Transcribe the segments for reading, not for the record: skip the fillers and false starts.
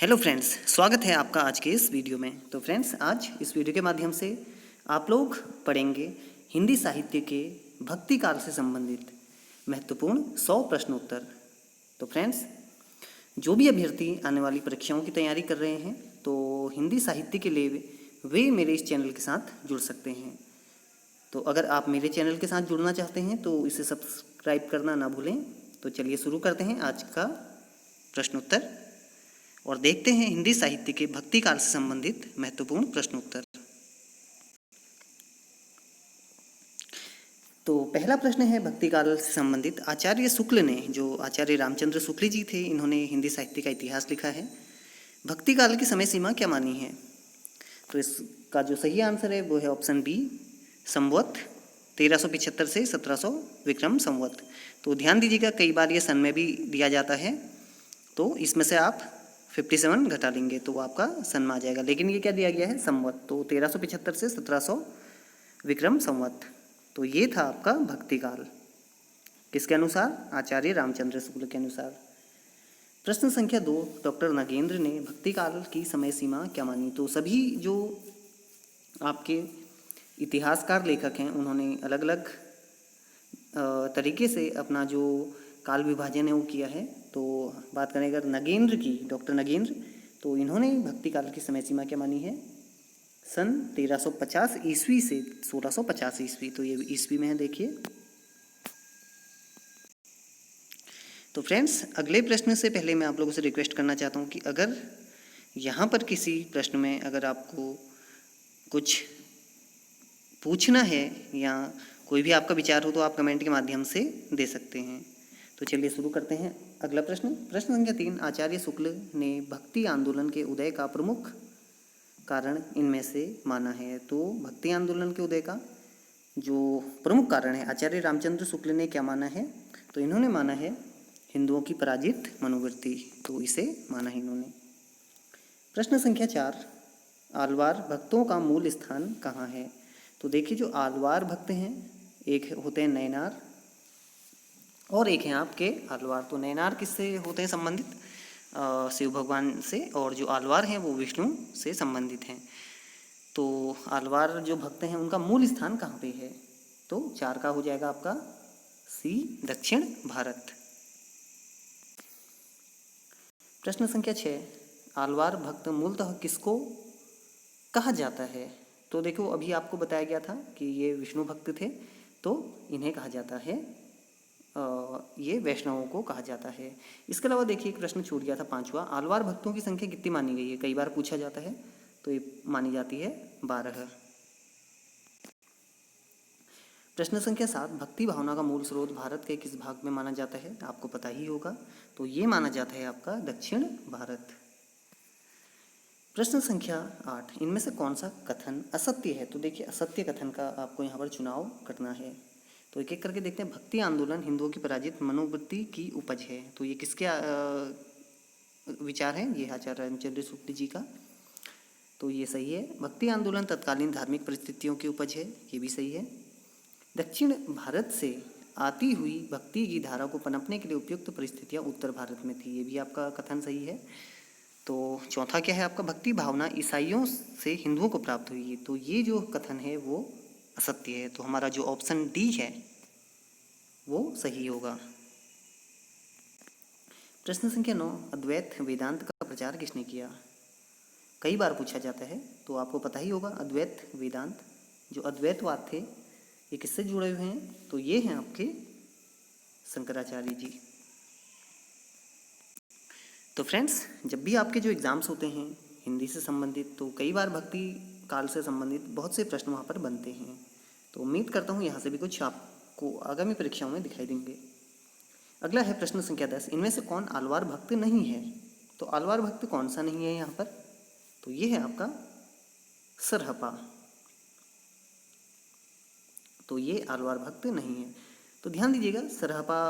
Hello friends, स्वागत है आपका आज के इस वीडियो में। तो फ्रेंड्स, आज इस वीडियो के माध्यम से आप लोग पढ़ेंगे हिंदी साहित्य के भक्ति काल से संबंधित महत्वपूर्ण 100 प्रश्न उत्तर। तो फ्रेंड्स, जो भी अभ्यर्थी आने वाली परीक्षाओं की तैयारी कर रहे हैं तो हिंदी साहित्य के लिए वे मेरे इस चैनल के साथ जुड़ सकते हैं। तो अगर आप मेरे चैनल के साथ जुड़ना चाहते हैं तो इसे सब्सक्राइब करना ना भूलें। तो चलिए शुरू करते हैं आज का प्रश्न उत्तर और देखते हैं हिंदी साहित्य के भक्ति काल से संबंधित महत्वपूर्ण प्रश्न उत्तर। तो पहला प्रश्न है भक्ति काल से संबंधित। आचार्य शुक्ल ने, जो आचार्य रामचंद्र शुक्ल जी थे, इन्होंने हिंदी साहित्य का इतिहास लिखा है। भक्ति काल की समय सीमा क्या मानी है? तो इसका जो सही आंसर है वो है ऑप्शन बी, संवत 1375 से 1700 विक्रम संवत। तो ध्यान दीजिएगा, कई बार ये सन में भी दिया जाता है, तो इसमें से आप 57 घटा लेंगे तो वो आपका सन में आ जाएगा, लेकिन ये क्या दिया गया है? संवत। तो 1375 से 1700 विक्रम संवत। तो ये था आपका भक्ति काल, किसके अनुसार? आचार्य रामचंद्र शुक्ल के अनुसार। प्रश्न संख्या 2, डॉक्टर नगेंद्र ने भक्ति काल की समय सीमा क्या मानी? तो सभी जो आपके इतिहासकार लेखक हैं उन्होंने अलग अलग तरीके से अपना जो काल विभाजन है वो किया है। तो बात करें अगर नगेंद्र की, डॉक्टर नगेंद्र, तो इन्होंने भक्ति काल की समय सीमा क्या मानी है? सन 1350 ईस्वी से 1650 ईस्वी। तो ये ईस्वी में है, देखिए। तो फ्रेंड्स, अगले प्रश्न से पहले मैं आप लोगों से रिक्वेस्ट करना चाहता हूँ कि अगर यहाँ पर किसी प्रश्न में अगर आपको कुछ पूछना है या कोई भी आपका विचार हो तो आप कमेंट के माध्यम से दे सकते हैं। तो चलिए शुरू करते हैं अगला प्रश्न। प्रश्न संख्या 3, आचार्य शुक्ल ने भक्ति आंदोलन के उदय का प्रमुख कारण इनमें से माना है? तो भक्ति आंदोलन के उदय का जो प्रमुख कारण है आचार्य रामचंद्र शुक्ल ने क्या माना है? तो इन्होंने माना है हिंदुओं की पराजित मनोवृत्ति। तो इसे माना है इन्होंने। प्रश्न संख्या 4, आलवार भक्तों का मूल स्थान कहाँ है? तो देखिए, जो आलवार भक्त हैं, एक होते हैं नैनार और एक हैं आपके आलवार। तो नैनार किससे होते हैं संबंधित? शिव भगवान से, और जो आलवार हैं वो विष्णु से संबंधित हैं। तो आलवार जो भक्त हैं उनका मूल स्थान कहाँ पे है? तो 4 का हो जाएगा आपका सी, दक्षिण भारत। प्रश्न संख्या 6, आलवार भक्त मूलतः किसको कहा जाता है? तो देखो, अभी आपको बताया गया था कि ये विष्णु भक्त थे, तो इन्हें कहा जाता है, ये वैष्णवों को कहा जाता है। इसके अलावा देखिए, एक प्रश्न छूट गया था 5वां, आलवार भक्तों की संख्या कितनी मानी गई है? कई बार पूछा जाता है, तो ये मानी जाती है 12। प्रश्न संख्या 7, भक्ति भावना का मूल स्रोत भारत के किस भाग में माना जाता है? आपको पता ही होगा, तो ये माना जाता है आपका दक्षिण भारत। प्रश्न संख्या 8, इनमें से कौन सा कथन असत्य है? तो देखिए, असत्य कथन का आपको यहाँ पर चुनाव करना है। तो एक एक करके देखते हैं। भक्ति आंदोलन हिंदुओं की पराजित मनोवृत्ति की उपज है। तो ये किसके विचार हैं? ये आचार्य रामचंद्र शुक्ल जी का। तो ये सही है। भक्ति आंदोलन तत्कालीन धार्मिक परिस्थितियों की उपज है। ये भी सही है। दक्षिण भारत से आती हुई भक्ति की धारा को पनपने के लिए उपयुक्त परिस्थितियाँ उत्तर भारत में थी। ये भी आपका कथन सही है। तो चौथा क्या है आपका? भक्ति भावना ईसाइयों से हिंदुओं को प्राप्त हुई है। तो ये जो कथन है वो असत्य है। तो हमारा जो ऑप्शन डी है वो सही होगा। प्रश्न संख्या 9, अद्वैत वेदांत का प्रचार किसने किया? कई बार पूछा जाता है, तो आपको पता ही होगा। अद्वैत वेदांत, जो अद्वैतवाद थे, ये किससे जुड़े हुए हैं? तो ये हैं आपके शंकराचार्य जी। तो फ्रेंड्स, जब भी आपके जो एग्ज़ाम्स होते हैं हिंदी से संबंधित, तो कई बार भक्ति काल से संबंधित बहुत से प्रश्न वहाँ पर बनते हैं। तो उम्मीद करता हूँ यहाँ से भी कुछ आपको आगामी परीक्षाओं में दिखाई देंगे। अगला है प्रश्न संख्या 10, इनमें से कौन आलवार भक्त नहीं है? तो आलवार भक्त कौन सा नहीं है यहाँ पर? तो ये है आपका सरहपा। तो ये आलवार भक्त नहीं है। तो ध्यान दीजिएगा, सरहपा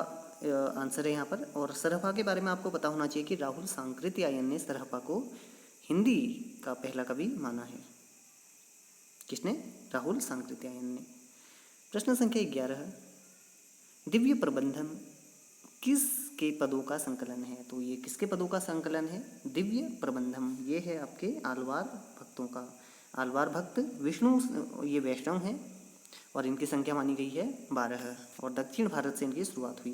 आंसर है यहाँ पर। और सरहपा के बारे में आपको पता होना चाहिए कि राहुल सांकृत्यायन ने सरहपा को हिंदी का पहला कवि माना है। किसने? राहुल सांकृत्यायन ने। प्रश्न संख्या 11, दिव्य प्रबंधन किसके पदों का संकलन है? तो ये किसके पदों का संकलन है? दिव्य प्रबंधम, ये है आपके आलवार भक्तों का। आलवार भक्त विष्णु ये वैष्णव हैं और इनकी संख्या मानी गई है 12 और दक्षिण भारत से इनकी शुरुआत हुई।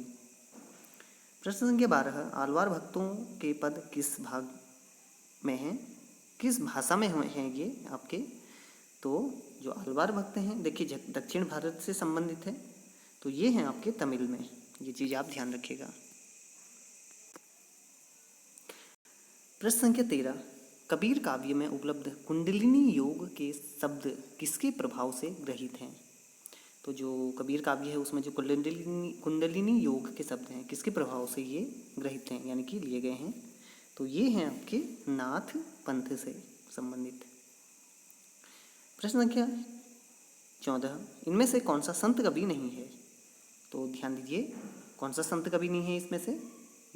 प्रश्न संख्या 12, आलवार भक्तों के पद किस भाग में हैं, किस भाषा में हैं ये आपके? तो जो आलवार भक्त हैं देखिए दक्षिण भारत से संबंधित है, तो ये हैं आपके तमिल में, ये चीज आप ध्यान रखिएगा। प्रश्न संख्या 13, कबीर काव्य में उपलब्ध कुंडलिनी योग के शब्द किसके प्रभाव से ग्रहित हैं? तो जो कबीर काव्य है उसमें जो कुंडलिनी योग के शब्द हैं किसके प्रभाव से ये ग्रहित हैं, यानी कि लिए गए हैं? तो ये हैं आपके नाथ पंथ से संबंधित। प्रश्न संख्या 14, इनमें से कौन सा संत कवि नहीं है? तो ध्यान दीजिए, कौन सा संत कवि नहीं है इसमें से?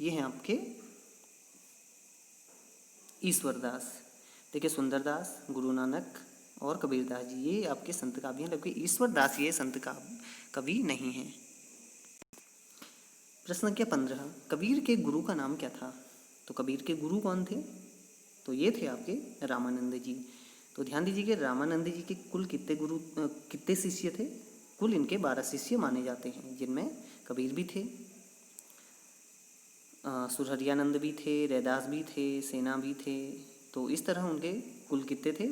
ये हैं आपके ईश्वरदास। देखिए सुंदरदास, गुरु नानक और कबीरदास जी ये आपके संत कवि हैं, लेकिन ईश्वरदास ये संत कवि नहीं है। प्रश्न संख्या 15, कबीर के गुरु का नाम क्या था? तो कबीर के गुरु कौन थे? तो ये थे आपके रामानंद जी। तो ध्यान दीजिए कि रामानंद जी के कुल कितने शिष्य थे? कुल इनके 12 शिष्य माने जाते हैं, जिनमें कबीर भी थे, सुरहरियानंद भी थे, रैदास भी थे, सेना भी थे। तो इस तरह उनके कुल कितने थे?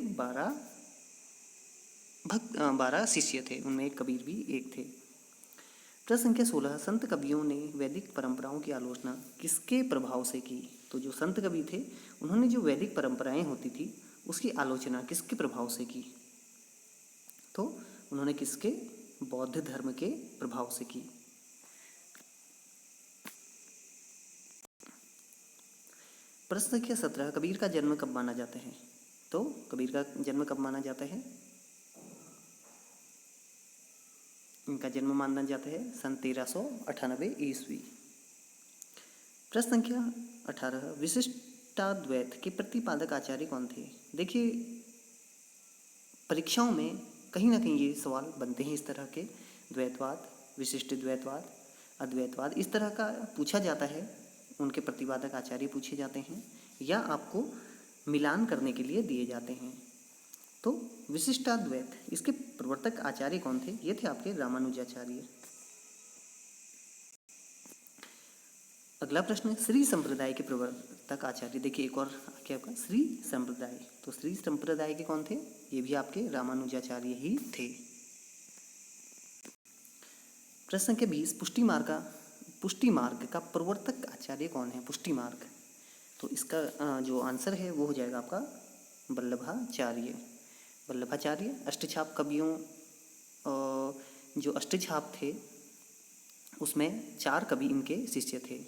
12 शिष्य थे, उनमें एक कबीर भी एक थे। प्रश्न संख्या 16, संत कवियों ने वैदिक परंपराओं की आलोचना किसके प्रभाव से की? तो जो संत कवि थे उन्होंने जो वैदिक परंपराएं होती थी उसकी आलोचना किसके प्रभाव से की? तो उन्होंने किसके? बौद्ध धर्म के प्रभाव से की। प्रश्न संख्या 17, कबीर का जन्म कब माना जाता है? तो कबीर का जन्म कब माना जाता है? इनका जन्म माना जाता है सन 1398 ईस्वी। प्रश्न संख्या 18, विशिष्टाद्वैत के प्रतिपादक आचार्य कौन थे? देखिए परीक्षाओं में कहीं ना कहीं ये सवाल बनते हैं इस तरह के, द्वैतवाद, विशिष्ट द्वैतवाद, अद्वैतवाद, इस तरह का पूछा जाता है, उनके प्रतिपादक आचार्य पूछे जाते हैं या आपको मिलान करने के लिए दिए जाते हैं। तो विशिष्टाद्वैत इसके प्रवर्तक आचार्य कौन थे? ये थे आपके रामानुजाचार्य। अगला प्रश्न, श्री संप्रदाय के प्रवर्तक आचार्य। देखिए एक और क्या आपका श्री संप्रदाय, तो श्री संप्रदाय के कौन थे? ये भी आपके रामानुजाचार्य ही थे। प्रश्न संख्या 20, पुष्टि मार्ग का प्रवर्तक आचार्य कौन है? पुष्टि मार्ग, तो इसका जो आंसर है वो हो जाएगा आपका वल्लभाचार्य। वल्लभाचार्य अष्टछाप कवियों, जो अष्टछाप थे उसमें 4 कवि इनके शिष्य थे।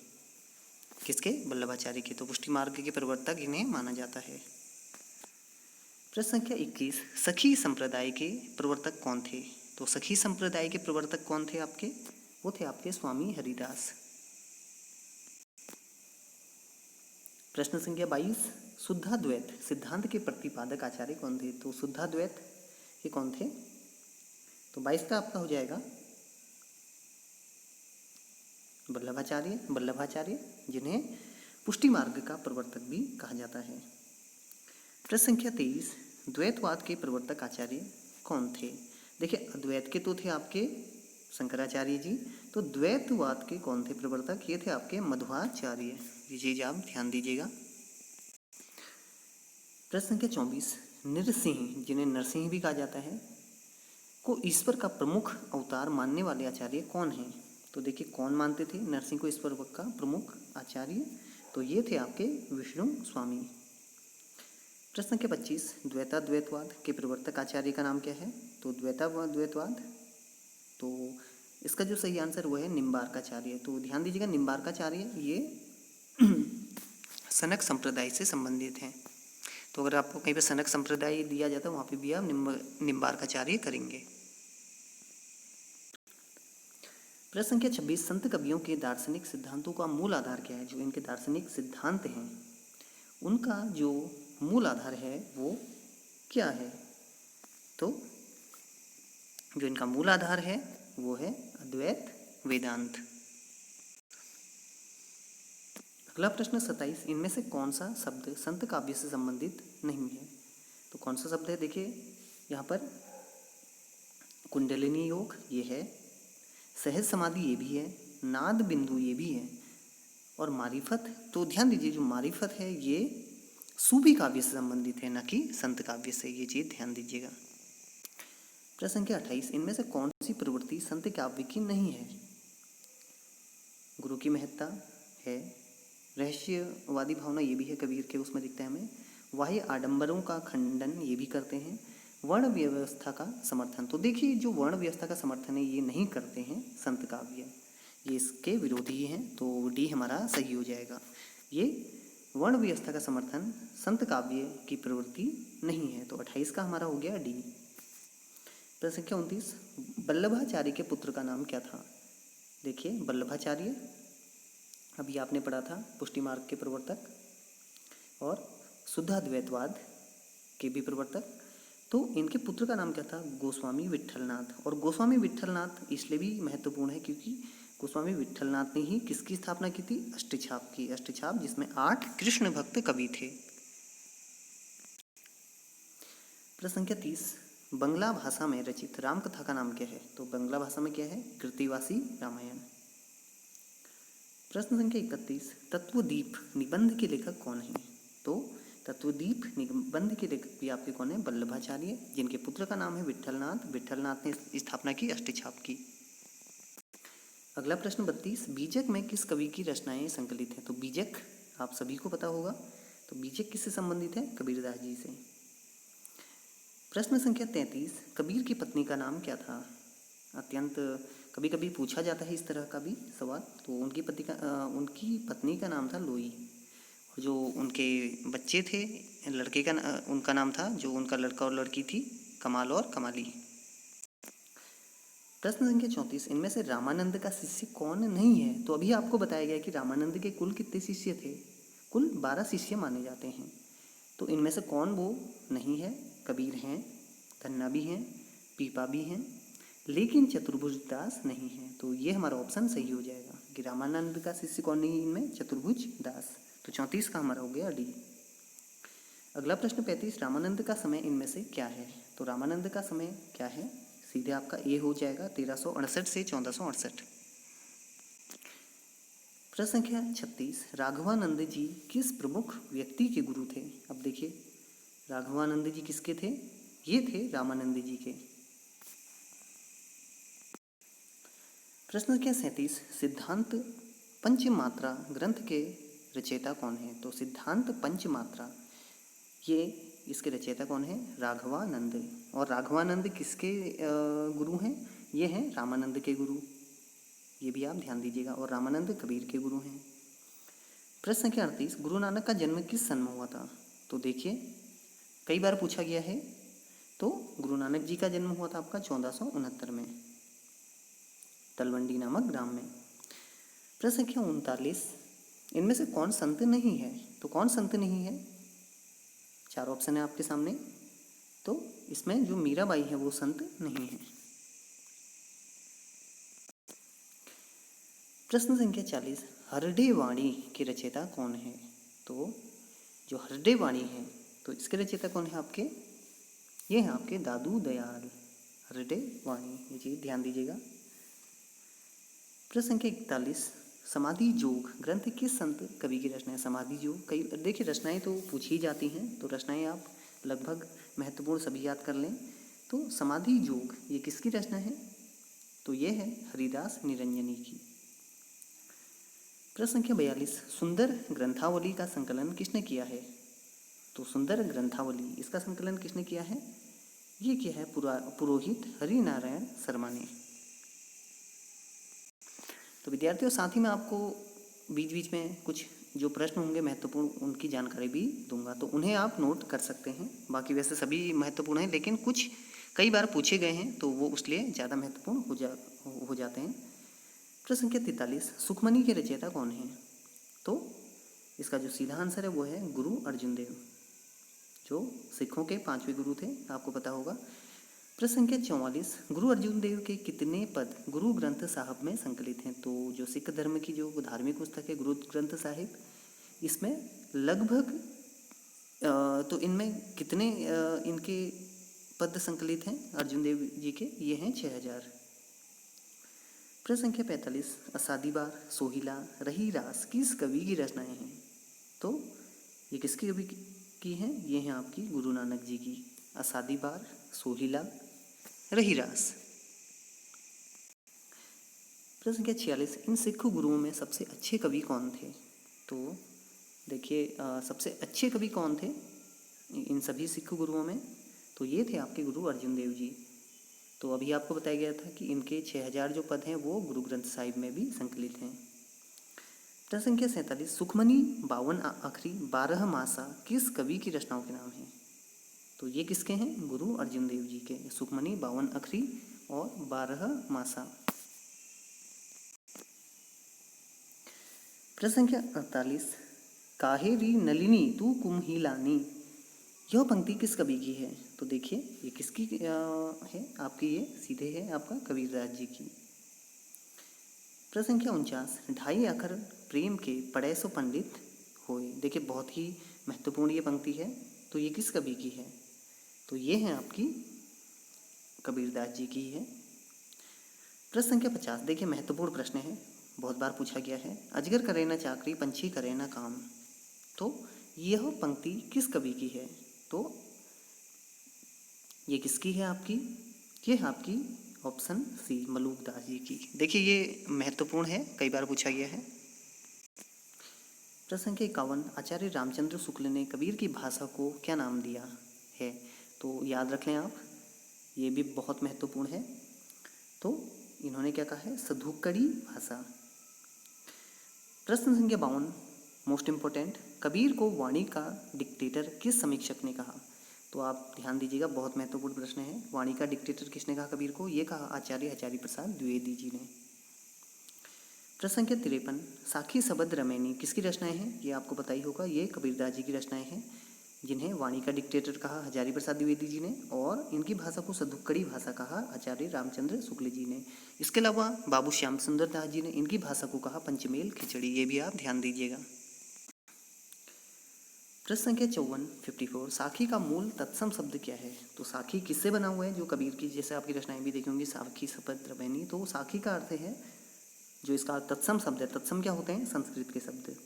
किसके? वल्लभाचार्य के। तो पुष्टि मार्ग के प्रवर्तक इन्हें माना जाता है। प्रश्न संख्या 21, सखी संप्रदाय के प्रवर्तक कौन थे? तो सखी संप्रदाय के प्रवर्तक कौन थे आपके? वो थे आपके स्वामी हरिदास। प्रश्न संख्या 22, शुद्धाद्वैत सिद्धांत के प्रतिपादक आचार्य कौन थे? तो शुद्धाद्वैत ये कौन थे? तो 22 का आपका हो जाएगा वल्लभाचार्य, जिन्हें पुष्टि मार्ग का प्रवर्तक भी कहा जाता है। प्रश्न संख्या 23, द्वैतवाद के प्रवर्तक आचार्य कौन थे? देखिए अद्वैत के तो थे आपके शंकराचार्य जी, तो द्वैतवाद के कौन थे प्रवर्तक? ये थे आपके मध्वाचार्य। ये चीज आप ध्यान दीजिएगा। प्रश्न संख्या 24, नृसिंह, जिन्हें नरसिंह भी कहा जाता है, को ईश्वर का प्रमुख अवतार मानने वाले आचार्य कौन हैं? तो देखिए कौन मानते थे नरसिंह को ईश्वर का प्रमुख आचार्य? तो ये थे आपके विष्णु स्वामी। प्रश्न संख्या 25, द्वैताद्वैतवाद के प्रवर्तक आचार्य का नाम क्या है? तो द्वैताद्वैतवाद, तो इसका जो सही आंसर वो है निम्बार्काचार्य। तो ध्यान दीजिएगा निम्बार्काचार्य ये सनक संप्रदाय से संबंधित हैं। तो अगर आपको कहीं पर सनक संप्रदाय दिया जाता है वहाँ पे भी आप निम्बार्काचार्य करेंगे। प्रश्न संख्या 26, संत कवियों के दार्शनिक सिद्धांतों का मूल आधार क्या है? जो इनके दार्शनिक सिद्धांत हैं उनका जो मूल आधार है वो क्या है? तो जो इनका मूल आधार है वो है अद्वैत वेदांत। अगला प्रश्न 27, इनमें से कौन सा शब्द संत काव्य से संबंधित नहीं है? तो कौन सा शब्द है? देखिए यहाँ पर कुंडलिनी योग ये है, सहज समाधि ये भी है, नाद बिंदु ये भी है, और मारिफत। तो ध्यान दीजिए जो मारिफत है ये सूफी काव्य से संबंधित है, न कि संत काव्य से, ये चीज ध्यान दीजिएगा। प्रश्न संख्या 28, इनमें से कौन सी प्रवृत्ति संत काव्य की नहीं है? गुरु की महत्ता है, रहस्यवादी भावना ये भी है, कबीर के उसमें दिखता है हमें, बाह्य आडंबरों का खंडन ये भी करते हैं, वर्ण व्यवस्था का समर्थन। तो देखिए जो वर्ण व्यवस्था का समर्थन है ये नहीं करते हैं संत काव्य, ये इसके विरोधी हैं, तो डी हमारा सही हो जाएगा। ये वर्ण व्यवस्था का समर्थन संत काव्य की प्रवृत्ति नहीं है, तो 28 का हमारा हो गया डी। प्रश्न संख्या 29, वल्लभाचार्य के पुत्र का नाम क्या था? देखिए वल्लभाचार्य अभी आपने पढ़ा था, पुष्टि मार्ग के प्रवर्तक और शुद्धाद्वैतवाद के भी प्रवर्तक। तो इनके पुत्र का नाम क्या था? गोस्वामी विट्ठलनाथ। और गोस्वामी विट्ठलनाथ इसलिए भी महत्वपूर्ण है क्योंकि गोस्वामी विट्ठलनाथ ने ही किसकी स्थापना की थी? अष्टछाप की। अष्टछाप जिसमें 8 कृष्ण भक्त कवि थे। प्रश्न संख्या 30, बंगला भाषा में रचित रामकथा का नाम क्या है? तो बंगला भाषा में क्या है? कृतिवासी रामायण। प्रश्न संख्या 31, तत्वदीप निबंध के लेखक कौन है? तो तत्वदीप निबंध के लेखक भी आपके कौन है? वल्लभाचार्य, जिनके पुत्र का नाम है विट्ठलनाथ। विट्ठलनाथ ने स्थापना की अष्टछाप की। अगला प्रश्न 32, बीजक में किस कवि की रचनाएं संकलित हैं? तो बीजक आप सभी को पता होगा, तो बीजक किससे संबंधित है? कबीरदास जी से। प्रश्न संख्या 33, कबीर की पत्नी का नाम क्या था? अत्यंत कभी कभी पूछा जाता है इस तरह का भी सवाल। तो उनकी पत्नी का नाम था लोई, और जो उनके बच्चे थे लड़के का उनका नाम था, जो उनका लड़का और लड़की थी, कमाल और कमाली। प्रश्न संख्या 34, इनमें से रामानंद का शिष्य कौन नहीं है? तो अभी आपको बताया गया कि रामानंद के कुल कितने शिष्य थे? कुल 12 शिष्य माने जाते हैं। तो इनमें से कौन वो नहीं है? कबीर हैं, धन्ना भी हैं, पीपा भी हैं, लेकिन चतुर्भुज दास नहीं है। तो ये हमारा ऑप्शन सही हो जाएगा कि रामानंद का शिष्य कौन नहीं है इनमें? चतुर्भुज दास। तो 34 का हमारा हो गया डी। अगला प्रश्न 35, रामानंद का समय इनमें से क्या है? तो रामानंद का समय क्या है? सीधे आपका ए हो जाएगा, 1368 से 1468। प्रश्न संख्या 36, राघवानंद जी किस प्रमुख व्यक्ति के गुरु थे? अब देखिए राघवानंद जी किसके थे? ये थे रामानंद जी के। प्रश्न संख्या 37, सिद्धांत पंचमात्रा ग्रंथ के रचयिता कौन है? तो सिद्धांत पंचमात्रा ये इसके रचयिता कौन है? राघवानंद। और राघवानंद किसके गुरु हैं? ये हैं रामानंद के गुरु, ये भी आप ध्यान दीजिएगा। और रामानंद कबीर के गुरु हैं। प्रश्न संख्या 38, गुरु नानक का जन्म किस सन में हुआ था? तो देखिए कई बार पूछा गया है, तो गुरु नानक जी का जन्म हुआ था आपका 1469 में, तलवंडी नामक ग्राम में। प्रश्न संख्या 39, इनमें से कौन संत नहीं है? तो कौन संत नहीं है? 4 ऑप्शन है आपके सामने, तो इसमें जो मीराबाई है वो संत नहीं है। प्रश्न संख्या 40, हरडे वाणी के रचयिता कौन है? तो जो हरडे वाणी है तो इसके रचयिता कौन है आपके? ये हैं आपके दादू दयाल, हरडे वाणी, ये चीज ध्यान दीजिएगा। प्रश्न संख्या 41, समाधि योग ग्रंथ किस संत कवि की रचना है? समाधि योग कई देखिए रचनाएं तो पूछी ही जाती हैं, तो रचनाएं आप लगभग महत्वपूर्ण सभी याद कर लें। तो समाधि योग ये किसकी रचना है? तो ये है हरिदास निरंजनी की। प्रश्न संख्या 42, सुंदर ग्रंथावली का संकलन किसने किया है? तो सुंदर ग्रंथावली इसका संकलन किसने किया है? ये किया है पुरोहित हरिनारायण शर्मा ने। तो विद्यार्थियों साथ ही में आपको बीच बीच में कुछ जो प्रश्न होंगे महत्वपूर्ण उनकी जानकारी भी दूंगा, तो उन्हें आप नोट कर सकते हैं। बाकी वैसे सभी महत्वपूर्ण हैं, लेकिन कुछ कई बार पूछे गए हैं तो वो उसलिए ज़्यादा महत्वपूर्ण हो जाते हैं। प्रश्न संख्या 43, सुखमनी के रचयिता कौन है? तो इसका जो सीधा आंसर है वो है गुरु अर्जुन देव, जो सिखों के 5वें गुरु थे, आपको पता होगा। प्रश्न संख्या 44, गुरु अर्जुन देव के कितने पद गुरु ग्रंथ साहिब में संकलित हैं? तो जो सिख धर्म की जो धार्मिक पुस्तक है गुरु ग्रंथ साहिब, इसमें लगभग तो इनमें कितने इनके पद्य संकलित हैं अर्जुन देव जी के? ये हैं 6000। प्रश्न संख्या 45, असादीबार, सोहिला, रही रास किस कवि की रचनाएं हैं? तो ये किसकी कवि की हैं? ये हैं आपकी गुरु नानक जी की। असादीबार, सोहिला, रही रास। प्रश्न संख्या 46, इन सिख गुरुओं में सबसे अच्छे कवि कौन थे? तो देखिए सबसे अच्छे कवि कौन थे इन सभी सिख गुरुओं में? तो ये थे आपके गुरु अर्जुन देव जी। तो अभी आपको बताया गया था कि इनके 6000 जो पद हैं वो गुरु ग्रंथ साहिब में भी संकलित हैं। प्रश्न संख्या 47, सुखमनी 52 आखरी 12 मासा किस कवि की रचनाओं के नाम हैं? तो ये किसके हैं? गुरु अर्जुन देव जी के। सुखमनी 52 अखरी और 12 मासा। प्रश्न संख्या 48, काहेरी नलिनी तू कुम्हिलानी, यह पंक्ति किस कवि की है? तो देखिए ये किसकी है आपकी? ये सीधे है आपका कबीरदास जी की। प्रश्न संख्या 49, ढाई अखर प्रेम के पढ़े सो पंडित होए। देखिए बहुत ही महत्वपूर्ण ये पंक्ति है। तो ये किस कवि की है? तो ये है आपकी कबीरदास जी की है। प्रश्न संख्या 50, देखिए महत्वपूर्ण प्रश्न है, बहुत बार पूछा गया है। अजगर करे ना चाकरी, पंछी करे ना काम। तो यह पंक्ति किस कवि की है? तो ये किसकी है आपकी? ये है आपकी ऑप्शन सी, मलूकदास जी की। देखिए ये महत्वपूर्ण है, कई बार पूछा गया है। प्रश्न संख्या 51, आचार्य रामचंद्र शुक्ल ने कबीर की भाषा को क्या नाम दिया है? तो याद रख लें आप, ये भी बहुत महत्वपूर्ण है। तो इन्होंने क्या कहा है? सधुकड़ी भाषा। प्रश्न संख्या 52, मोस्ट इम्पोर्टेंट, कबीर को वाणी का डिक्टेटर किस समीक्षक ने कहा? तो आप ध्यान दीजिएगा, बहुत महत्वपूर्ण प्रश्न है। वाणी का डिक्टेटर किसने कहा कबीर को? ये कहा आचार्य हजारी प्रसाद द्विवेदी जी ने। प्रश्न संख्या 53, साखी सबद रमैनी किसकी रचनाएं हैं? ये आपको पता ही होगा, ये कबीरदास जी की रचनाएं हैं, जिन्हें वाणी का डिक्टेटर कहा हजारी प्रसाद द्विवेदी जी ने, और इनकी भाषा को सधुक्कड़ी भाषा कहा आचार्य रामचंद्र शुक्ल जी ने। इसके अलावा बाबू श्याम सुंदर दास जी ने इनकी भाषा को कहा पंचमेल खिचड़ी। ये भी आप ध्यान दीजिएगा। प्रश्न संख्या 54, साखी का मूल तत्सम शब्द क्या है? तो साखी किससे बना हुआ है? जो कबीर की जैसे आपकी रचनाएं भी देखी होंगी, साखी सपद रमैनी, तो साखी का अर्थ है जो इसका तत्सम शब्द है। तत्सम क्या होते हैं? संस्कृत के शब्द।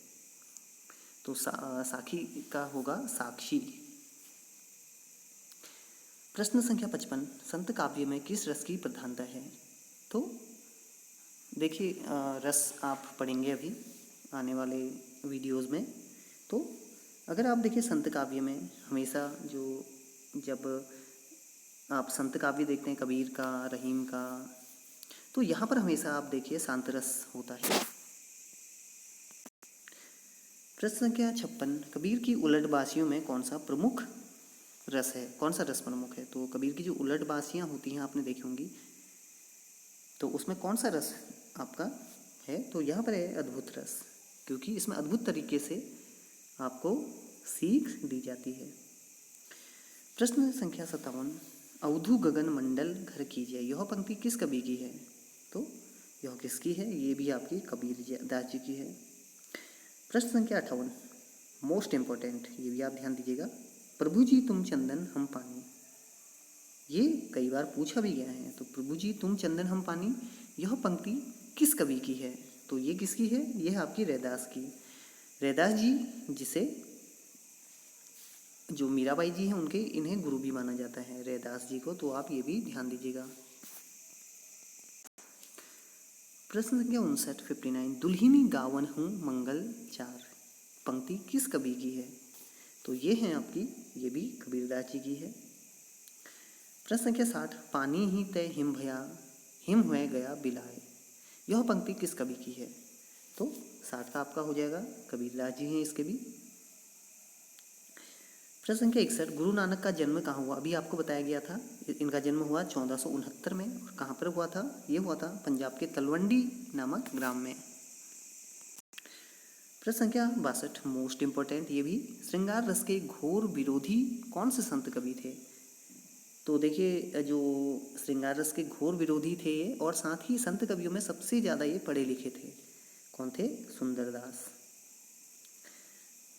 तो साखी का होगा साक्षी। प्रश्न संख्या 55, संत काव्य में किस रस की प्रधानता है? तो देखिए रस आप पढ़ेंगे अभी आने वाले वीडियोस में। तो अगर आप देखिए संत काव्य में हमेशा जब आप संत काव्य देखते हैं कबीर का, रहीम का, तो यहाँ पर हमेशा आप देखिए शांत रस होता है। प्रश्न संख्या 56, कबीर की उलटबासियों में कौन सा प्रमुख रस है? कौन सा रस प्रमुख है? तो कबीर की जो उलटबासियाँ होती हैं आपने देखी होंगी, तो उसमें कौन सा रस आपका है? तो यहाँ पर है अद्भुत रस, क्योंकि इसमें अद्भुत तरीके से आपको सीख दी जाती है। प्रश्न संख्या 57, अवधु गगन मंडल घर कीजिए, यह पंक्ति किस कवि की है? तो यह किसकी है? ये भी आपकी कबीर दास जी की है। प्रश्न संख्या 58, मोस्ट इम्पोर्टेंट, ये भी आप ध्यान दीजिएगा, प्रभु जी तुम चंदन हम पानी, ये कई बार पूछा भी गया है। तो प्रभु जी तुम चंदन हम पानी, यह पंक्ति किस कवि की है? तो ये किसकी है? ये है आपकी रैदास की। रैदास जी जिसे जो मीराबाई जी हैं उनके इन्हें गुरु भी माना जाता है रैदास जी को, तो आप ये भी ध्यान दीजिएगा। प्रश्न संख्या 59, दुल्हिनी गावन हूँ मंगल चार, पंक्ति किस कवि की है? तो ये है आपकी, ये भी कबीरदास जी की है। प्रश्न संख्या 60, पानी ही तय हिम भया, हिम हुए गया बिलाए, यह पंक्ति किस कवि की है? तो 60 का आपका हो जाएगा, कबीरदास जी हैं इसके भी। प्रश्न संख्या 61, गुरु नानक का जन्म कहाँ हुआ? अभी आपको बताया गया था, इनका जन्म हुआ 1469 में। और कहाँ पर हुआ था? ये हुआ था पंजाब के तलवंडी नामक ग्राम में। प्रश्न संख्या 62, मोस्ट इम्पोर्टेंट, ये भी, श्रृंगार रस के घोर विरोधी कौन से संत कवि थे? तो देखिए जो श्रृंगार रस के घोर विरोधी थे ये, और साथ ही संत कवियों में सबसे ज़्यादा ये पढ़े लिखे थे। कौन थे? सुंदरदास।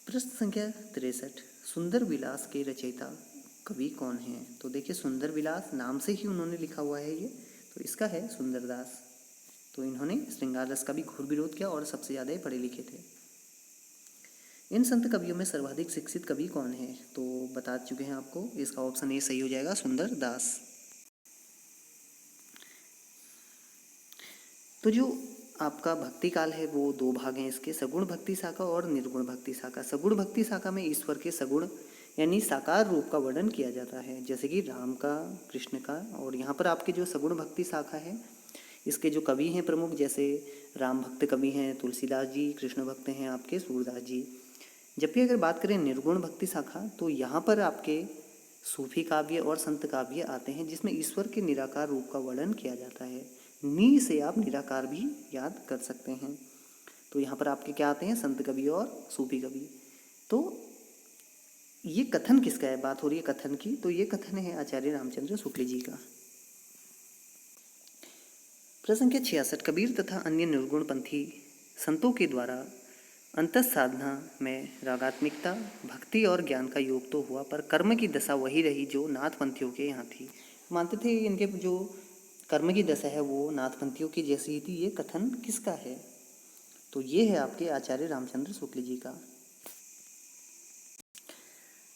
प्रश्न संख्या 63, सुंदर विलास के रचयिता कवि कौन है? तो देखिए सुंदर विलास नाम से ही उन्होंने लिखा हुआ है ये, तो इसका है सुंदरदास। तो इन्होंने श्रृंगार रस का भी घोर विरोध किया और सबसे ज़्यादा ये पढ़े लिखे थे। इन संत कवियों में सर्वाधिक शिक्षित कवि कौन है? तो बता चुके हैं आपको, इसका ऑप्शन ए सही हो जाएगा, सुंदरदास। तो जो आपका भक्ति काल है वो दो भाग हैं इसके, सगुण भक्ति शाखा और निर्गुण भक्ति शाखा। सगुण भक्ति शाखा में ईश्वर के सगुण यानी साकार रूप का वर्णन किया जाता है, जैसे कि राम का, कृष्ण का। और यहाँ पर आपके जो सगुण भक्ति शाखा है इसके जो कवि हैं प्रमुख, जैसे राम भक्त कवि हैं तुलसीदास जी, कृष्ण भक्त हैं आपके सूरदास जी। जबकि अगर बात करें निर्गुण भक्ति शाखा, तो यहाँ पर आपके सूफी काव्य और संत काव्य आते हैं, जिसमें ईश्वर के निराकार रूप का वर्णन किया जाता है। नी से आप निराकार भी याद कर सकते हैं। तो यहाँ पर आपके क्या आते हैं, संत कवि और सूफी कवि। तो ये कथन किसका है, बात हो रही है कथन की, तो ये कथन है आचार्य रामचंद्र शुक्ल जी का। प्रश्न संख्या 66, कबीर तथा अन्य निर्गुण पंथी संतों के द्वारा अंतः साधना में रागात्मिकता, भक्ति और ज्ञान का योग तो हुआ, पर कर्म की दशा वही रही जो नाथपंथियों के यहाँ थी। मानते थे इनके जो कर्म की दशा है वो नाथपंथियों की जैसी ही थी। ये कथन किसका है? तो ये है आपके आचार्य रामचंद्र शुक्ल जी का।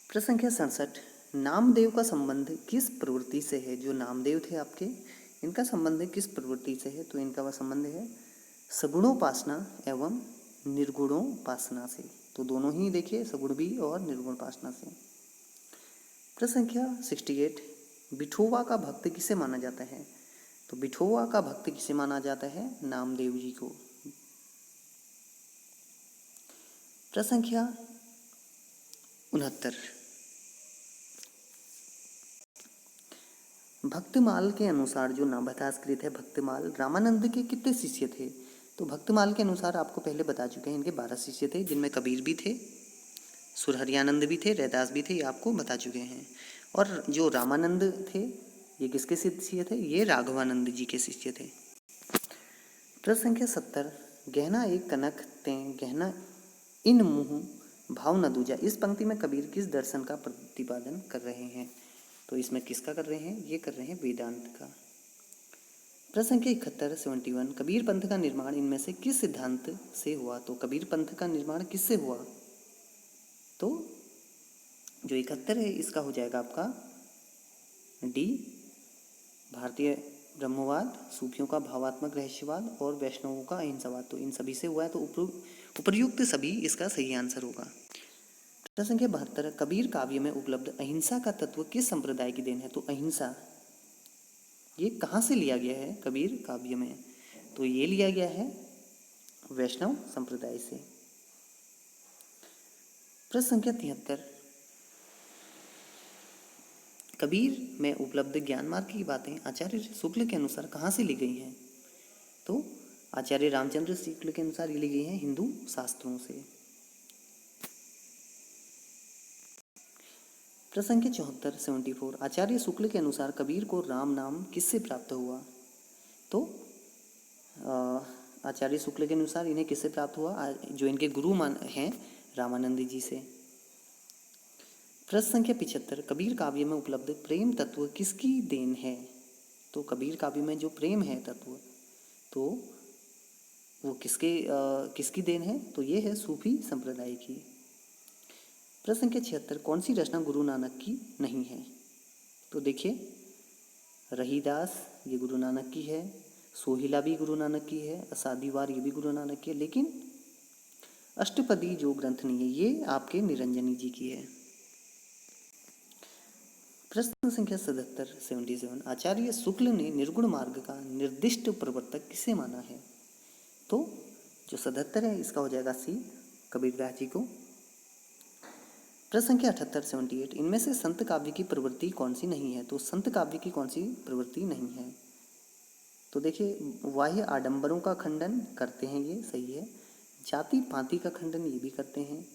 प्रश्न संख्या 67, नामदेव का संबंध किस प्रवृत्ति से है? जो नामदेव थे आपके, इनका संबंध किस प्रवृत्ति से है? तो इनका वह संबंध है सगुणोपासना एवं निर्गुणोपासना से। तो दोनों ही देखिए, सगुण भी और निर्गुणोपासना से। प्रश्न संख्या 68, विठोबा का भक्त किसे माना जाता है? तो विठोबा का भक्त किसे माना जाता है? नामदेव जी को। प्रश्न संख्या 69, भक्तमाल के अनुसार जो नामभतास्कृत है भक्तमाल, रामानंद के कितने शिष्य थे? तो भक्तमाल के अनुसार आपको पहले बता चुके हैं, इनके 12 शिष्य थे, जिनमें कबीर भी थे, सुरहरियानंद भी थे, रैदास भी थे, ये आपको बता चुके हैं। और जो रामानंद थे ये किसके शिष्य थे? ये राघवानंद जी के शिष्य थे। प्रश्न संख्या 70, गहना एक कनक ते गहना इन मुँह भाव न दूजा। इस पंक्ति में कबीर किस दर्शन का प्रतिपादन कर रहे हैं? तो इसमें किसका कर रहे हैं? ये कर रहे हैं वेदांत का। प्रश्न संख्या 71, 71, कबीर पंथ का निर्माण इनमें से किस सिद्धांत से हुआ? तो कबीर पंथ का निर्माण किससे हुआ? तो जो 71 है इसका हो जाएगा आपका डी, भारतीय ब्रह्मवाद, सूफियों का भावात्मक रहस्यवाद और वैष्णवों का अहिंसावाद। तो इन सभी से हुआ है, तो उपर्युक्त सभी इसका सही आंसर होगा। प्रश्न संख्या 72, कबीर काव्य में उपलब्ध अहिंसा का तत्व किस संप्रदाय की देन है? तो अहिंसा ये कहाँ से लिया गया है कबीर काव्य में? तो ये लिया गया है वैष्णव संप्रदाय से। प्रश्न संख्या 73, कबीर में उपलब्ध ज्ञान मार्ग की बातें आचार्य शुक्ल के अनुसार कहाँ से ली गई हैं? तो आचार्य रामचंद्र शुक्ल के अनुसार ये ली गई हैं हिंदू शास्त्रों से। प्रश्न संख्या 74, 74, आचार्य शुक्ल के अनुसार कबीर को राम नाम किससे प्राप्त हुआ? तो आचार्य शुक्ल के अनुसार इन्हें किससे प्राप्त हुआ? जो इनके गुरु हैं रामानंद जी से। प्रश्न संख्या 75, कबीर काव्य में उपलब्ध प्रेम तत्व किसकी देन है? तो कबीर काव्य में जो प्रेम है तत्व, तो वो किसकी देन है? तो ये है सूफी संप्रदाय की। प्रश्न संख्या 76, कौन सी रचना गुरु नानक की नहीं है? तो देखिए रहीदास ये गुरु नानक की है, सोहिला भी गुरु नानक की है, असादीवार ये भी गुरु नानक की है, लेकिन अष्टपदी जो ग्रंथ नहीं है ये आपके निरंजनी जी की है। प्रश्न संख्या 77, 77, आचार्य शुक्ल ने निर्गुण मार्ग का निर्दिष्ट प्रवर्तक किसे माना है? तो जो 77 है इसका हो जाएगा सी, कबीरदास जी को। प्रश्न संख्या 78, 78, इनमें से संत काव्य की प्रवृत्ति कौन सी नहीं है? तो संत काव्य की कौन सी प्रवृत्ति नहीं है? तो देखिए बाह्य आडंबरों का खंडन करते हैं, ये सही है। जाति पाति का खंडन ये भी करते हैं।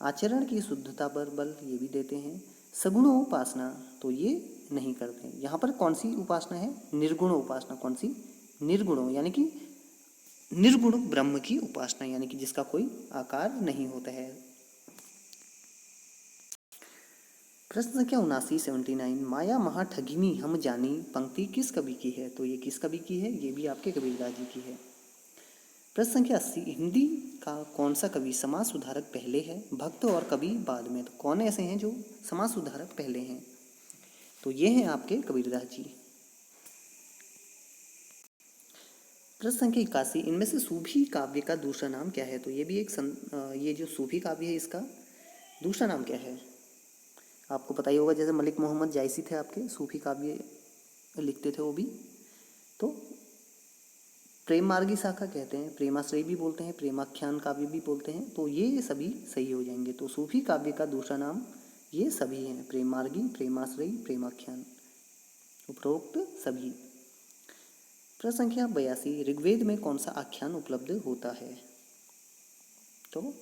आचरण की शुद्धता पर बल ये भी देते हैं। सगुणों उपासना तो ये नहीं करते। यहाँ पर कौन सी उपासना है? निर्गुण उपासना। कौन सी? निर्गुणों, यानी कि निर्गुण ब्रह्म की उपासना, यानी कि जिसका कोई आकार नहीं होता है। प्रश्न संख्या 79 माया महा ठगिनी हम जानी पंक्ति किस कवि की है? तो ये किस कवि की है? ये भी आपके कबीरदास जी की है। प्रश्न संख्या 80 हिंदी का कौन सा कवि समाज सुधारक पहले है, भक्त और कवि बाद में? तो कौन ऐसे हैं जो समाज सुधारक पहले हैं? तो ये हैं आपके कबीरदास जी। प्रश्न संख्या 81 इनमें से सूफी काव्य का दूसरा नाम क्या है? तो ये भी ये जो सूफी काव्य है इसका दूसरा नाम क्या है? आपको पता ही होगा, जैसे मलिक मोहम्मद जायसी थे आपके, सूफी काव्य लिखते थे वो भी। तो प्रेम मार्गी शाखा कहते हैं, प्रेमाश्रय भी बोलते हैं, प्रेमाख्यान काव्य भी बोलते हैं। तो ये सभी सही हो जाएंगे। तो सूफी काव्य का दूसरा नाम ये सभी हैं, प्रेम मार्गी, प्रेमाश्रय, प्रेमाख्यान, उपरोक्त सभी। प्रश्न संख्या 82 ऋग्वेद में कौन सा आख्यान उपलब्ध होता है? तो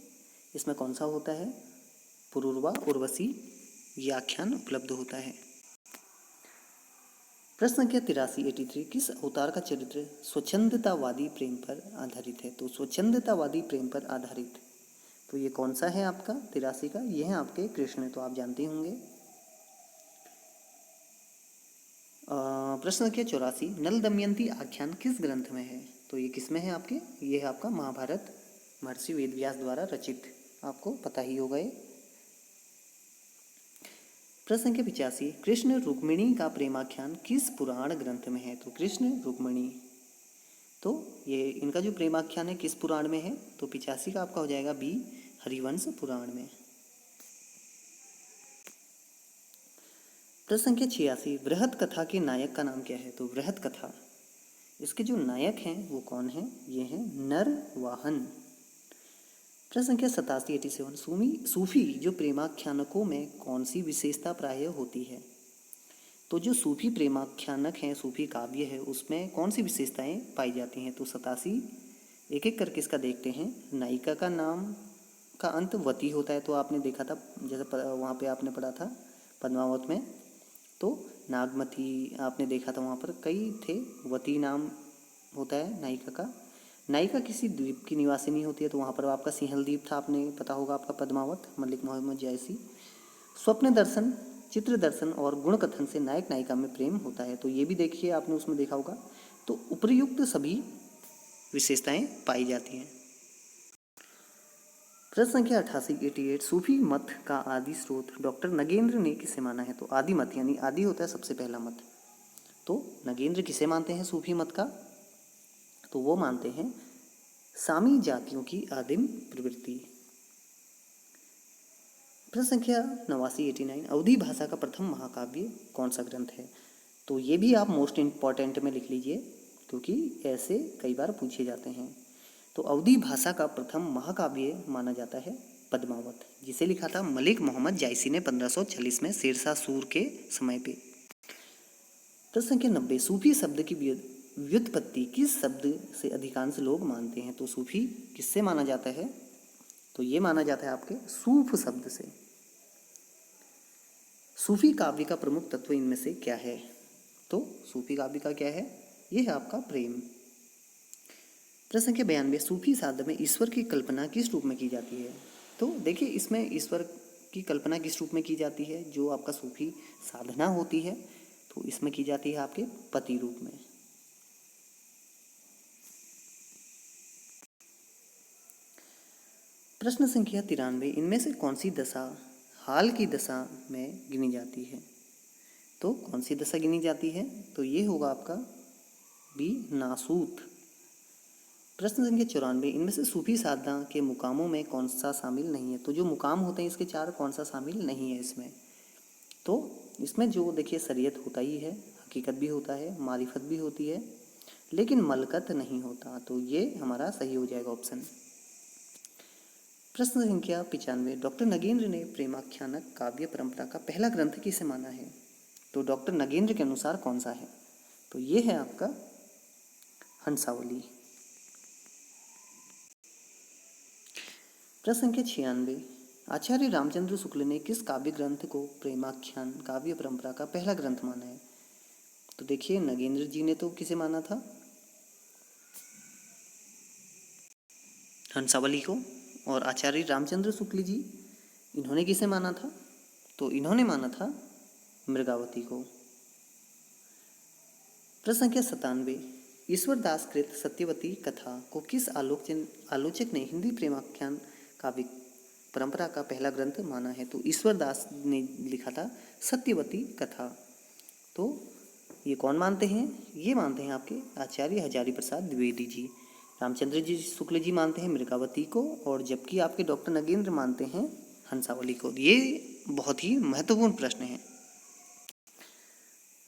इसमें कौन सा होता है? पुरूरवा उर्वशी ये आख्यान उपलब्ध होता है। प्रश्न संख्या 83 किस अवतार का चरित्र स्वच्छंदतावादी प्रेम पर आधारित है? तो स्वच्छंदतावादी प्रेम पर आधारित, तो ये कौन सा है आपका 83 का? ये है आपके कृष्ण, तो आप जानते होंगे। प्रश्न संख्या 84 नल दमयंती आख्यान किस ग्रंथ में है? तो ये किस में है आपके? ये है आपका महाभारत महर्षि वेदव्यास द्वारा रचित, आपको पता ही होगा ये। प्रश्न संख्या 85 कृष्ण रुक्मिणी का प्रेमाख्यान किस पुराण ग्रंथ में है? तो कृष्ण रुक्मिणी, तो ये इनका जो प्रेमाख्यान है किस पुराण में है? तो 85 का आपका हो जाएगा बी हरिवंश पुराण में। प्रश्न संख्या 86 बृहत कथा के नायक का नाम क्या है? तो बृहत कथा, इसके जो नायक हैं वो कौन हैं? ये हैं नरवाहन। प्रश्न संख्या 87 सूफी जो प्रेमाख्यानकों में कौन सी विशेषता प्राय होती है? तो जो सूफी प्रेमाख्यानक हैं, सूफी काव्य है, उसमें कौन सी विशेषताएं पाई जाती हैं? तो 87 एक एक करके इसका देखते हैं। नायिका का नाम का अंत वती होता है, तो आपने देखा था जैसे वहाँ पे आपने पढ़ा था पद्मावत में, तो नागमती आपने देखा था, वहाँ पर कई थे, वती नाम होता है नायिका का। नायिका किसी द्वीप की निवासिनी होती है, तो वहाँ पर आपका सिंहल द्वीप था, आपने पता होगा आपका पद्मावत, मलिक मोहम्मद जायसी। स्वप्न दर्शन, चित्र दर्शन और गुण कथन से नायक नायिका में प्रेम होता है, तो ये भी देखिए आपने उसमें देखा होगा। तो उपर्युक्त सभी विशेषताएं पाई जाती हैं। प्रश्न संख्या 88 सूफी मत का आदि स्रोत डॉक्टर नगेंद्र ने किसे माना है? तो आदि मत यानी आदि होता है सबसे पहला मत, तो नगेंद्र किसे मानते हैं सूफी मत का? तो वो मानते हैं सामी जातियों की आदिम प्रवृत्ति। प्रश्न संख्या 89 अवधी भाषा का प्रथम महाकाव्य कौन सा ग्रंथ है? तो ये भी आप मोस्ट इम्पॉर्टेंट में लिख लीजिए, क्योंकि ऐसे कई बार पूछे जाते हैं। तो अवधी भाषा का प्रथम महाकाव्य माना जाता है पद्मावत, जिसे लिखा था मलिक मोहम्मद जायसी ने 1540 में शेरशाह सूर के समय पे। प्रश्न संख्या 90 सूफी शब्द की व्युत्पत्ति किस शब्द से अधिकांश लोग मानते हैं? तो सूफी किससे माना जाता है? तो ये माना जाता है आपके सूफ शब्द से। सूफी काव्य का प्रमुख तत्व इनमें से क्या है? तो सूफी काव्य का क्या है? ये है आपका प्रेम। प्रश्न संख्या 92 सूफी साधना में ईश्वर की कल्पना किस रूप में की जाती है? तो देखिए इसमें ईश्वर की कल्पना किस रूप में की जाती है? जो आपका सूफी साधना होती है तो इसमें की जाती है आपके पति रूप में। प्रश्न संख्या 93 इनमें से कौन सी दशा हाल की दशा में गिनी जाती है? तो कौन सी दशा गिनी जाती है? तो ये होगा आपका बी नासूत। प्रश्न संख्या 94 इनमें से सूफी साधना के मुकामों में कौन सा शामिल नहीं है? तो जो मुकाम होते हैं इसके 4, कौन सा शामिल नहीं है इसमें? तो इसमें जो देखिए शरीयत होता ही है, हकीकत भी होता है, मारिफत भी होती है, लेकिन मलकत नहीं होता, तो ये हमारा सही हो जाएगा ऑप्शन। प्रश्न संख्या 95 डॉक्टर नगेंद्र ने प्रेमाख्यानक काव्य परंपरा का पहला ग्रंथ किसे माना है? तो डॉक्टर नगेंद्र के अनुसार कौन सा है? तो ये है आपका हंसावली। प्रश्न संख्या 96 आचार्य रामचंद्र शुक्ल ने किस काव्य ग्रंथ को प्रेमाख्यान काव्य परंपरा का पहला ग्रंथ माना है? तो देखिए नगेंद्र जी ने तो किसे माना था? हंसावली को। और आचार्य रामचंद्र शुक्ल जी इन्होंने किसे माना था? तो इन्होंने माना था मृगावती को। प्रश्न संख्या 97, ईश्वर दास कृत सत्यवती कथा को किस आलोचक ने हिंदी प्रेमाख्यान काव्य परंपरा का पहला ग्रंथ माना है? तो ईश्वर दास ने लिखा था सत्यवती कथा। तो ये कौन मानते हैं? ये मानते हैं आपके आचार्य हजारी प्रसाद द्विवेदी जी। रामचंद्र जी शुक्ल जी मानते हैं मृगावती को, और जबकि आपके डॉक्टर नगेंद्र मानते हैं हंसावली को। ये बहुत ही महत्वपूर्ण प्रश्न है।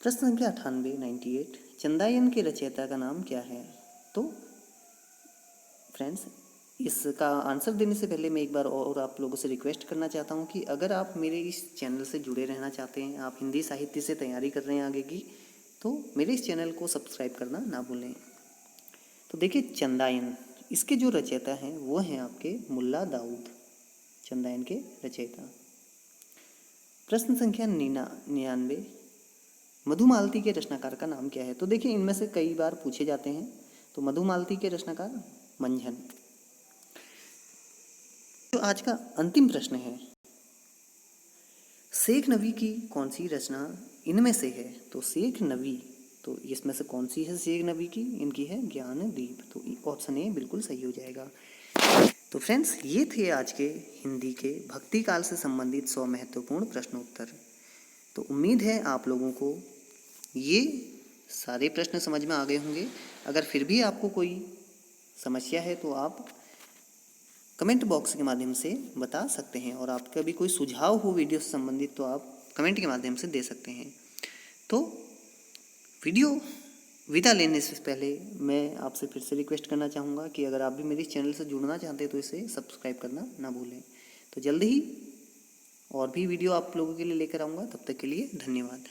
प्रश्न संख्या 98, चंदायन के रचयिता का नाम क्या है? तो फ्रेंड्स, इसका आंसर देने से पहले मैं एक बार और आप लोगों से रिक्वेस्ट करना चाहता हूँ कि अगर आप मेरे इस चैनल से जुड़े रहना चाहते हैं, आप हिंदी साहित्य से तैयारी कर रहे हैं आगे की, तो मेरे इस चैनल को सब्सक्राइब करना ना भूलें। तो देखिए, चंदायन, इसके जो रचयिता हैं वो हैं आपके मुल्ला दाऊद, चंदायन के रचयिता। प्रश्न संख्या 99, मधुमालती के रचनाकार का नाम क्या है? तो देखिए, इनमें से कई बार पूछे जाते हैं। तो मधुमालती के रचनाकार मंझन। तो आज का अंतिम प्रश्न है, शेख नबी की कौन सी रचना इनमें से है? तो शेख नबी, तो इसमें से कौन सी है शेख नबी की? इनकी है ज्ञानदीप। तो ऑप्शन ए बिल्कुल सही हो जाएगा। तो फ्रेंड्स, ये थे आज के हिंदी के भक्ति काल से संबंधित 100 महत्वपूर्ण प्रश्नोत्तर। तो उम्मीद है आप लोगों को ये सारे प्रश्न समझ में आ गए होंगे। अगर फिर भी आपको कोई समस्या है तो आप कमेंट बॉक्स के माध्यम से बता सकते हैं, और आपका भी कोई सुझाव हो वीडियो से संबंधित तो आप कमेंट के माध्यम से दे सकते हैं। तो वीडियो विदा लेने से पहले मैं आपसे फिर से रिक्वेस्ट करना चाहूँगा कि अगर आप भी मेरे चैनल से जुड़ना चाहते हैं तो इसे सब्सक्राइब करना ना भूलें। तो जल्द ही और भी वीडियो आप लोगों के लिए लेकर आऊँगा। तब तक के लिए धन्यवाद।